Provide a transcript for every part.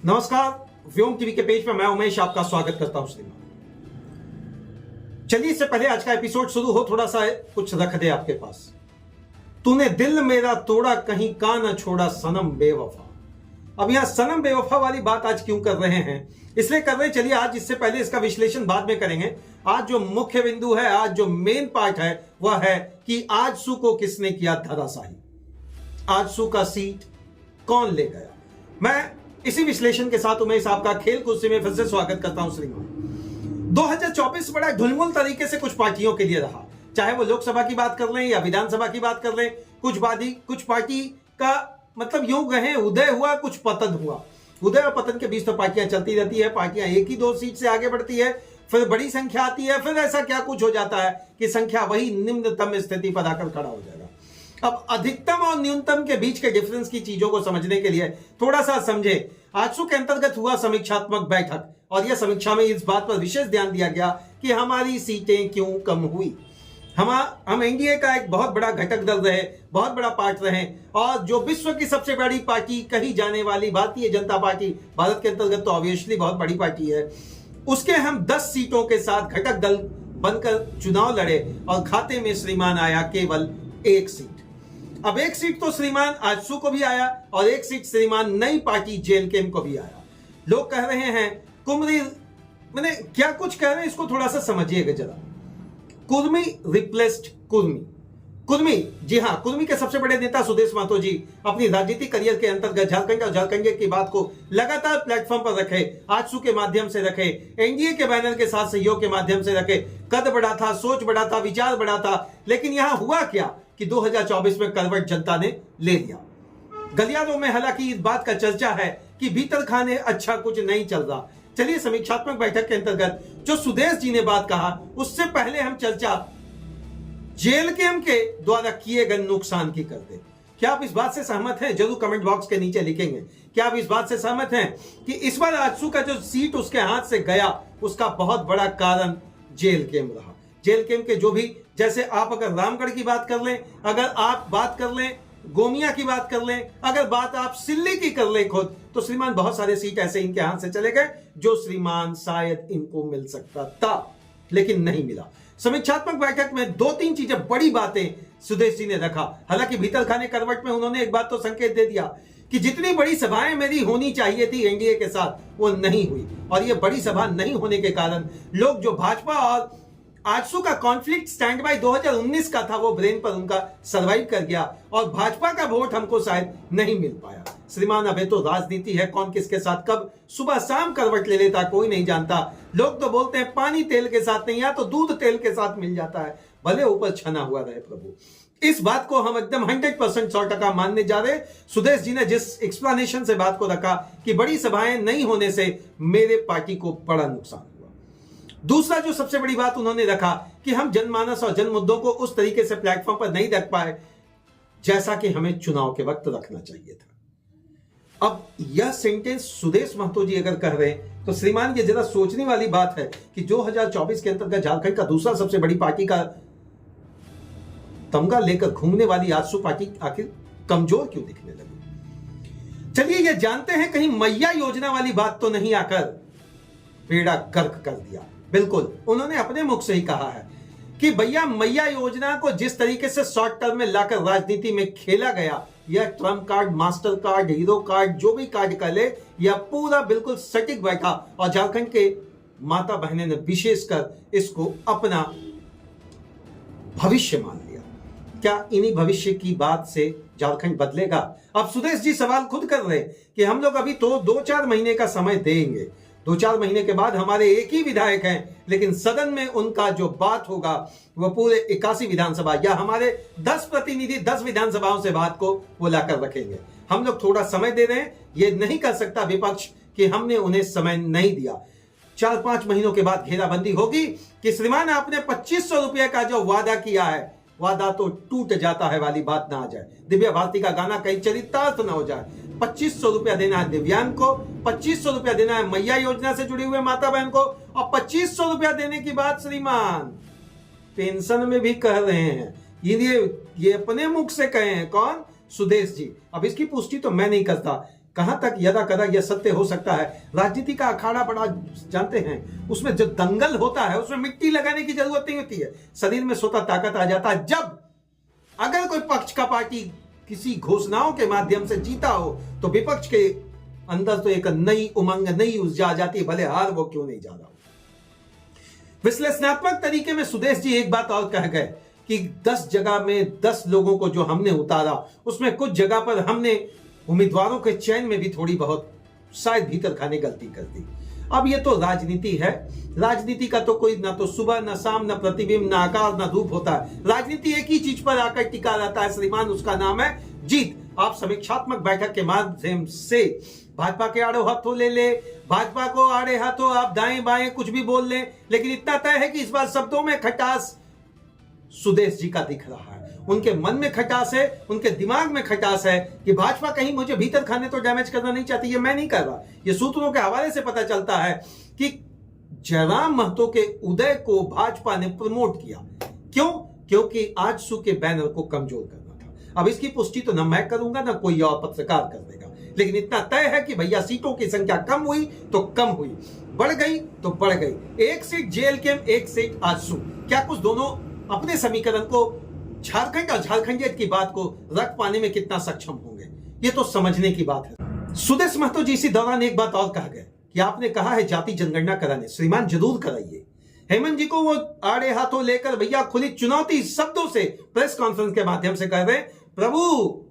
नमस्कार, व्योम टीवी के पेज पर मैं उमेश आपका स्वागत करता हूं। श्रीमान, चलिए इससे पहले आज का एपिसोड शुरू हो, थोड़ा सा कुछ रख दे आपके पास। तूने दिल मेरा तोड़ा, कहीं का न छोड़ा सनम बेवफा। अब यहां सनम बेवफा वाली बात आज क्यों कर रहे हैं? इसलिए कर रहे हैं, चलिए आज इससे पहले इसका विश्लेषण बाद में करेंगे। आज जो मुख्य बिंदु है, आज जो मेन पार्ट है, वह है कि आजसू को किसने किया धराशायी। आजसू का सीट कौन ले गया? मैं इसी विश्लेषण के साथ उमेश आपका खेल कुर्सी में फिर से स्वागत करता हूं। श्रीमान, 2024 बड़ा ढुलमुल तरीके से कुछ पार्टियों के लिए रहा, चाहे वो लोकसभा की बात कर लें या विधानसभा की बात कर लें। कुछ पार्टी का मतलब यूं कहें उदय हुआ, कुछ पतन हुआ। उदय और पतन के बीच तो पार्टियां चलती रहती है। पार्टियां एक ही दो सीट से आगे बढ़ती है, फिर बड़ी संख्या आती है, फिर ऐसा क्या कुछ हो जाता है कि संख्या वही निम्नतम स्थिति पर आकर खड़ा हो जाएगा। अब अधिकतम और न्यूनतम के बीच के डिफरेंस की चीजों को समझने के लिए थोड़ा सा समझे। आजसू के अंतर्गत हुआ समीक्षात्मक बैठक, और यह समीक्षा में इस बात पर विशेष ध्यान दिया गया कि हमारी सीटें क्यों कम हुई। हम एनडीए का एक बहुत बड़ा घटक दल रहे, बहुत बड़ा पार्ट रहे, और जो विश्व की सबसे बड़ी पार्टी कही जाने वाली भारतीय जनता पार्टी, भारत के अंतर्गत तो ऑब्वियसली बहुत बड़ी पार्टी है, उसके हम 10 सीटों के साथ घटक दल बनकर चुनाव लड़े और खाते में श्रीमान आया केवल एक सीट। अब एक सीट तो श्रीमान आजसू को भी आया और एक सीट श्रीमान नई पार्टी जेएलकेएम को भी आया। लोग कह रहे हैं कुर्मी, मैंने क्या कुछ कह रहे हैं इसको थोड़ा सा समझिएगा जरा। कुर्मी रिप्लेस्ड कुर्मी, जी हां, कुर्मी के सबसे बड़े नेता सुदेश महतो जी अपनी राजनीतिक करियर के अंतर्गत झारखंड और झारखंड की बात को लगातार प्लेटफॉर्म पर रखे, आजसू के माध्यम से रखे, एनडीए के बैनर के साथ सहयोग के माध्यम से रखे। कद बढ़ा था, सोच बढ़ा था, विचार बढ़ा था, लेकिन यहां हुआ क्या कि 2024 में करवट जनता ने ले लिया। गलियारों में हालांकि इस बात का चर्चा है कि भीतर खाने अच्छा कुछ नहीं चल रहा। चलिए समीक्षात्मक बैठक के अंतर्गत जो सुदेश जी ने बात कहा, उससे पहले हम चर्चा जेएलकेएम के द्वारा किए गए नुकसान की करते। क्या आप इस बात से सहमत हैं? जरूर कमेंट बॉक्स के नीचे लिखेंगे। क्या आप इस बात से सहमत हैं कि इस बार आजसू का जो सीट उसके हाथ से गया, उसका बहुत बड़ा कारण जेएलकेएम रहा। जेएलकेएम के जो भी, जैसे आप अगर रामगढ़ की बात कर लें, अगर आप बात कर लें गोमिया की बात कर लें, अगर बात आप सिल्ली की कर लें खुद, तो श्रीमान बहुत सारे सीट ऐसे इनके हाथ से चले गए जो श्रीमान शायद इनको मिल सकता था, लेकिन नहीं मिला। समीक्षात्मक बैठक में 2-3 चीजें, बड़ी बातें सुदेश जी ने रखा। हालांकि भीतर खाने करवट में उन्होंने एक बात तो संकेत दे दिया कि जितनी बड़ी सभाएं मेरी होनी चाहिए थी एनडीए के साथ, वो नहीं हुई, और ये बड़ी सभा नहीं होने के कारण लोग जो भाजपा और आजसू का कॉन्फ्लिक्ट स्टैंड बाय 2019 का था, वो ब्रेन पर उनका सरवाइव कर गया और भाजपा का वोट हमको शायद नहीं मिल पाया। श्रीमान, अबे तो राजनीति है, कौन किसके साथ कब सुबह शाम करवट ले लेता कोई नहीं जानता। लोग तो बोलते हैं पानी तेल के साथ नहीं, या तो दूध तेल के साथ मिल जाता है, भले ऊपर छना हुआ रहे प्रभु। इस बात को हम एकदम 100% 100% मानने जा रहे। सुदेश जी ने जिस एक्सप्लेनेशन से बात को रखा कि बड़ी सभाएं नहीं होने से मेरे पार्टी को बड़ा नुकसान हुआ। दूसरा जो सबसे बड़ी बात उन्होंने रखा कि हम जनमानस और जन मुद्दों को उस तरीके से प्लेटफॉर्म पर नहीं रख पाए जैसा कि हमें चुनाव के वक्त रखना चाहिए था। अब यह सेंटेंस सुदेश महतो जी अगर कह रहे हैं, तो श्रीमान ये जरा सोचने वाली बात है कि 2024 के अंतर्गत झारखंड का दूसरा सबसे बड़ी पार्टी का तमगा लेकर घूमने वाली आजसू पार्टी आखिर कमजोर क्यों दिखने लगी। चलिए ये जानते हैं, कहीं मैया योजना वाली बात तो नहीं आकर बेड़ा गर्क कर दिया। बिल्कुल, उन्होंने अपने मुख से ही कहा है कि भैया मैया योजना को जिस तरीके से शॉर्ट टर्म में लाकर राजनीति में खेला गया, यह Trump card, master card, hero card, जो भी कार्ड का ले, यह पूरा बिल्कुल सटीक बैठा, और झारखंड के माता बहनें ने विशेषकर इसको अपना भविष्य मान लिया। क्या इन्हीं भविष्य की बात से झारखंड बदलेगा? अब सुदेश जी सवाल खुद कर रहे कि हम लोग अभी तो 2-4 महीने का समय देंगे, 2-4 महीने के बाद हमारे एक ही विधायक हैं, लेकिन सदन में उनका जो बात होगा वह पूरे 81 विधानसभा या हमारे 10 प्रतिनिधि 10 विधानसभाओं से बात को वो लाकर रखेंगे। हम लोग थोड़ा समय दे रहे हैं। ये नहीं कर सकता विपक्ष कि हमने उन्हें समय नहीं दिया। 4-5 महीनों के बाद घेराबंदी होगी कि श्रीमान आपने 2500 रुपये का जो वादा किया है, वादा तो टूट जाता है वाली बात ना आ जाए। दिव्या भारती का गाना कहीं चरितार्थ ना हो जाए। 2500 रुपया देना है दिव्यांग को, 2500 रुपया देना है मैया योजना से जुड़ी हुए माता बहन को, और 2500 रुपया देने की बात श्रीमान पेंशन में भी कह रहे हैं। ये अपने मुख से कहे हैं, कौन? सुदेश जी। अब इसकी पुष्टि तो मैं नहीं करता, कहां तक यदा कदा यह सत्य हो सकता है। राजनीति का अखाड़ा बड़ा जानते हैं, उसमें जो दंगल होता है उसमें मिट्टी लगाने की जरूरत नहीं होती है, शरीर में स्वतः ताकत आ जाता है। जब अगर कोई पक्ष का पार्टी किसी घोषणाओं के माध्यम से जीता हो तो विपक्ष के अंदर तो एक नई उमंग, नई ऊर्जा आ जाती है, भले हार वो क्यों नहीं जा रहा हो। विश्लेषणात्मक तरीके में सुदेश जी एक बात और कह गए कि 10 जगह में 10 लोगों को जो हमने उतारा उसमें कुछ जगह पर हमने उम्मीदवारों के चयन में भी थोड़ी बहुत शायद भीतर खाने गलती कर दी। अब ये तो राजनीति है, राजनीति का तो कोई ना तो सुबह ना शाम ना प्रतिबिंब ना आकार ना रूप होता है। राजनीति एक ही चीज पर आकर टिका रहता है श्रीमान, उसका नाम है जीत। आप समीक्षात्मक बैठक के माध्यम से भाजपा के आड़े हाथों ले ले, भाजपा को आड़े हाथों आप दाएं बाएं कुछ भी बोल लें, लेकिन इतना तय है कि इस बार शब्दों में खटास सुदेश जी का दिख रहा है। उनके मन में खटास है, उनके दिमाग में खटास है कि भाजपा कहीं मुझे भीतर खाने तो डैमेज करना नहीं चाहती। ये मैं नहीं कर रहा, ये सूत्रों के हवाले से पता चलता है कि जयराम महतो के उदय को भाजपा ने प्रमोट किया। क्यों? क्योंकि आजसू के बैनर को कमजोर करना था। अब इसकी पुष्टि तो न मैं करूंगा न कोई और पत्रकार कर देगा, लेकिन इतना तय है कि भैया सीटों की संख्या कम हुई तो कम हुई, बढ़ गई तो बढ़ गई। 1 सीट जेएलके, 1 सीट आजसू। क्या कुछ दोनों अपने समीकरण को झारखंड और झारखंडियत की बात को रख पाने में कितना सक्षम होंगे, ये तो समझने की बात है। सुदेश महतो जी इसी दौरान एक बात और कहा गया कि आपने कहा है जाति जनगणना कराने, श्रीमान जरूर कराइए। हेमंत जी को वो आड़े हाथों लेकर भैया खुली चुनौती शब्दों से प्रेस कॉन्फ्रेंस के माध्यम से कह रहे हैं, प्रभु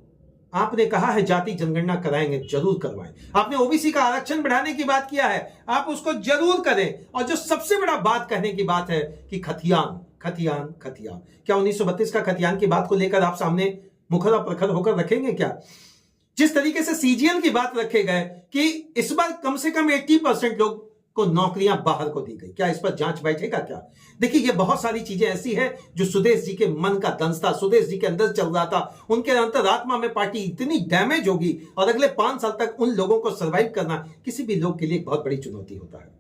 आपने कहा है जाति जनगणना कराएंगे, जरूर करवाएं। आपने ओबीसी का आरक्षण बढ़ाने की बात किया है, आप उसको जरूर करें। और जो सबसे बड़ा बात कहने की बात है कि खतियान खतियान खतियान, क्या 1932 का खतियान की बात को लेकर आप सामने मुखरा प्रखर होकर रखेंगे क्या? जिस तरीके से सीजीएल की बात रखे गए कि इस बार कम से कम 80% लोग को नौकरियां बाहर को दी गई, क्या इस पर जांच बैठेगा क्या? देखिए ये बहुत सारी चीजें ऐसी है जो सुदेश जी के मन का दंश था, सुदेश जी के अंदर चल रहा था। उनके अंतरात्मा में पार्टी इतनी डैमेज होगी और अगले 5 साल तक उन लोगों को सर्वाइव करना किसी भी लोग के लिए एक बहुत बड़ी चुनौती होता है।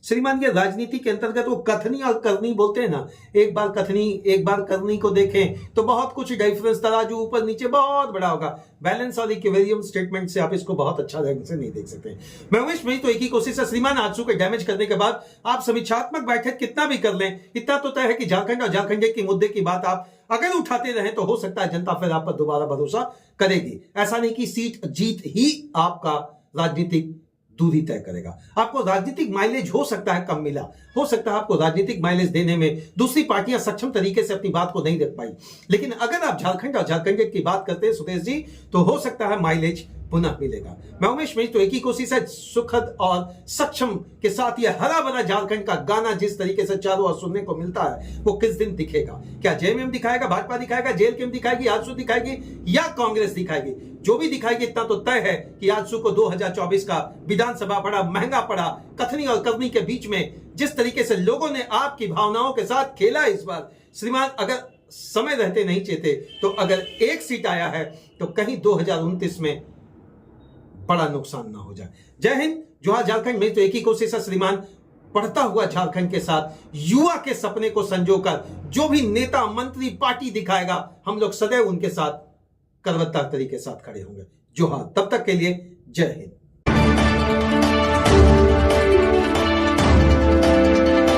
श्रीमान ये राजनीति के अंतर्गत वो कथनी और करनी बोलते हैं ना, एक बार कथनी एक बार करनी को देखें तो बहुत कुछ डिफरेंस, तराजू ऊपर नीचे बहुत बड़ा होगा। बैलेंस और इक्विलिब्रियम स्टेटमेंट से आप इसको बहुत अच्छा ढंग से नहीं देख सकते। मैं उमेश में तो एक ही कोशिश है श्रीमान, आजसू के डैमेज करने के बाद आप समीक्षात्मक बैठक कितना भी कर लें, इतना तो तय है कि झारखंड और झारखंड के मुद्दे की बात आप अगर उठाते रहे तो हो सकता है जनता फिर आप पर दोबारा भरोसा करेगी। ऐसा नहीं कि सीट जीत ही आपका राजनीतिक दूरी तय करेगा। आपको राजनीतिक माइलेज हो सकता है कम मिला, हो सकता है आपको राजनीतिक माइलेज देने में दूसरी पार्टियां सक्षम तरीके से अपनी बात को नहीं रख पाई, लेकिन अगर आप झारखंड और झारखंड की बात करते हैं सुदेश जी तो हो सकता है माइलेज पुनः मिलेगा। मैं उमेश में तो एक ही कोशिश है सुखद और सक्षम के साथ यह हरा भरा झारखंड का गाना जिस तरीके से चारों ओर सुनने को मिलता है वो किस दिन दिखेगा? क्या जेएमएम दिखाएगा, भाजपा दिखाएगा, जेएलके दिखाएगी, आजसू दिखाएगी या कांग्रेस दिखाएगी? जो भी दिखाएगी इतना तो तय है कि आजसू को 2024 का विधानसभा बड़ा महंगा पड़ा। कथनी और करनी के बीच में जिस तरीके से लोगों ने आपकी भावनाओं के साथ खेला इस बार, श्रीमान अगर समय रहते नहीं चेते तो अगर 1 सीट आया है तो कहीं 2029 में बड़ा नुकसान ना हो जाए। जय हिंद, जोहार झारखंड में तो एक ही कोशिश है श्रीमान, पढ़ता हुआ झारखंड के साथ युवा के सपने को संजोकर जो भी नेता मंत्री पार्टी दिखाएगा हम लोग सदैव उनके साथ करवत्ता तरीके के साथ खड़े होंगे। जोहार, तब तक के लिए जय हिंद।